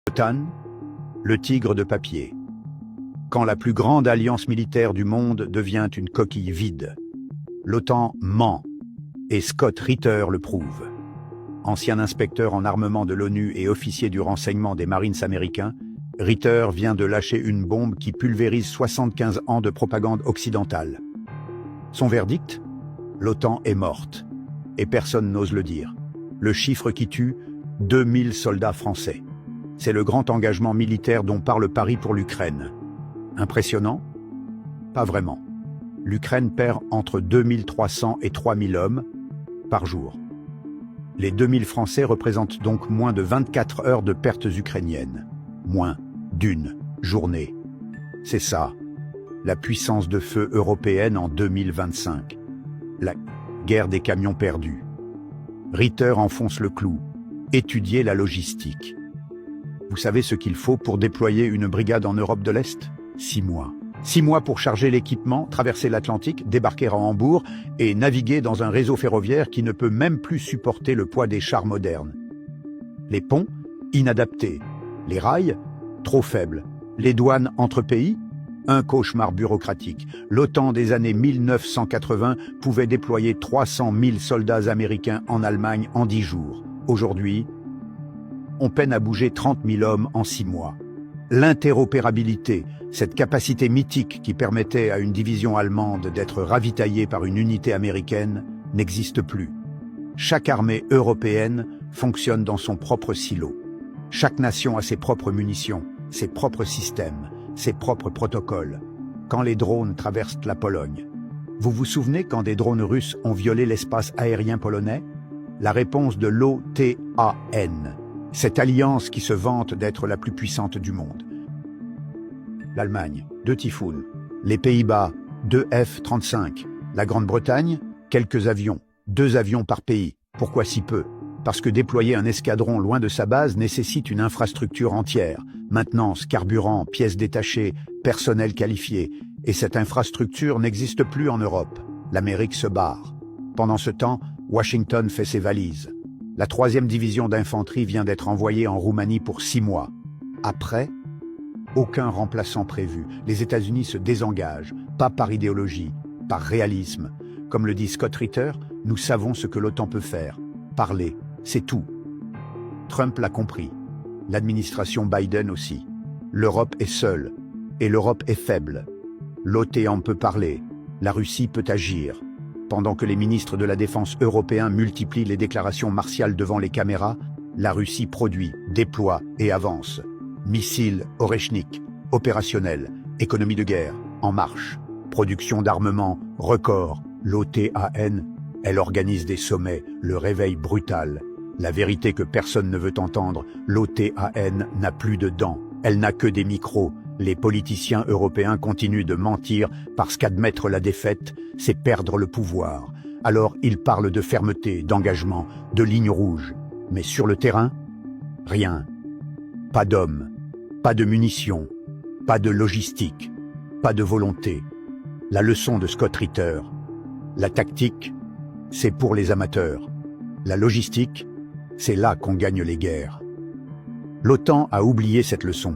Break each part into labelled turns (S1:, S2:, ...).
S1: L'OTAN, le tigre de papier. Quand la plus grande alliance militaire du monde devient une coquille vide, l'OTAN ment, et Scott Ritter le prouve. Ancien inspecteur en armement de l'ONU et officier du renseignement des Marines américains, Ritter vient de lâcher une bombe qui pulvérise 75 ans de propagande occidentale. Son verdict? L'OTAN est morte. Et personne n'ose le dire. Le chiffre qui tue, 2000 soldats français. C'est le grand engagement militaire dont parle Paris pour l'Ukraine. Impressionnant? Pas vraiment. L'Ukraine perd entre 2300 et 3000 hommes par jour. Les 2000 Français représentent donc moins de 24 heures de pertes ukrainiennes. Moins d'une journée. C'est ça, la puissance de feu européenne en 2025. La guerre des camions perdus. Ritter enfonce le clou. Étudier la logistique. Vous savez ce qu'il faut pour déployer une brigade en Europe de l'Est? 6 mois. 6 mois pour charger l'équipement, traverser l'Atlantique, débarquer à Hambourg et naviguer dans un réseau ferroviaire qui ne peut même plus supporter le poids des chars modernes. Les ponts, inadaptés. Les rails, trop faibles. Les douanes entre pays, un cauchemar bureaucratique. L'OTAN des années 1980 pouvait déployer 300 000 soldats américains en Allemagne en 10 jours. Aujourd'hui, on peine à bouger 30 000 hommes en 6 mois. L'interopérabilité, cette capacité mythique qui permettait à une division allemande d'être ravitaillée par une unité américaine, n'existe plus. Chaque armée européenne fonctionne dans son propre silo. Chaque nation a ses propres munitions, ses propres systèmes, ses propres protocoles. Quand les drones traversent la Pologne, vous vous souvenez quand des drones russes ont violé l'espace aérien polonais? La réponse de l'OTAN, cette alliance qui se vante d'être la plus puissante du monde. L'Allemagne, 2 Typhoon. Les Pays-Bas, 2 F-35. La Grande-Bretagne, quelques avions, 2 avions par pays. Pourquoi si peu? Parce que déployer un escadron loin de sa base nécessite une infrastructure entière. Maintenance, carburant, pièces détachées, personnel qualifié. Et cette infrastructure n'existe plus en Europe. L'Amérique se barre. Pendant ce temps, Washington fait ses valises. La 3e division d'infanterie vient d'être envoyée en Roumanie pour 6 mois. Après, aucun remplaçant prévu. Les États-Unis se désengagent, pas par idéologie, par réalisme. Comme le dit Scott Ritter, nous savons ce que l'OTAN peut faire. Parler, c'est tout. Trump l'a compris. L'administration Biden aussi. L'Europe est seule, et l'Europe est faible. L'OTAN peut parler, la Russie peut agir. Pendant que les ministres de la Défense européens multiplient les déclarations martiales devant les caméras, la Russie produit, déploie et avance. Missiles Oreshnik, opérationnels, économie de guerre, en marche, production d'armement, record. L'OTAN, elle organise des sommets, le réveil brutal. La vérité que personne ne veut entendre, l'OTAN n'a plus de dents, elle n'a que des micros. Les politiciens européens continuent de mentir parce qu'admettre la défaite, c'est perdre le pouvoir. Alors ils parlent de fermeté, d'engagement, de lignes rouges. Mais sur le terrain, rien. Pas d'hommes, pas de munitions, pas de logistique, pas de volonté. La leçon de Scott Ritter. La tactique, c'est pour les amateurs. La logistique, c'est là qu'on gagne les guerres. L'OTAN a oublié cette leçon.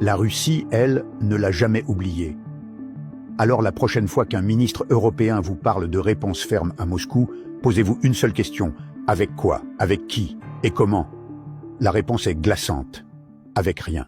S1: La Russie, elle, ne l'a jamais oubliée. Alors la prochaine fois qu'un ministre européen vous parle de réponse ferme à Moscou, posez-vous une seule question. Avec quoi? Avec qui? Et comment? La réponse est glaçante. Avec rien.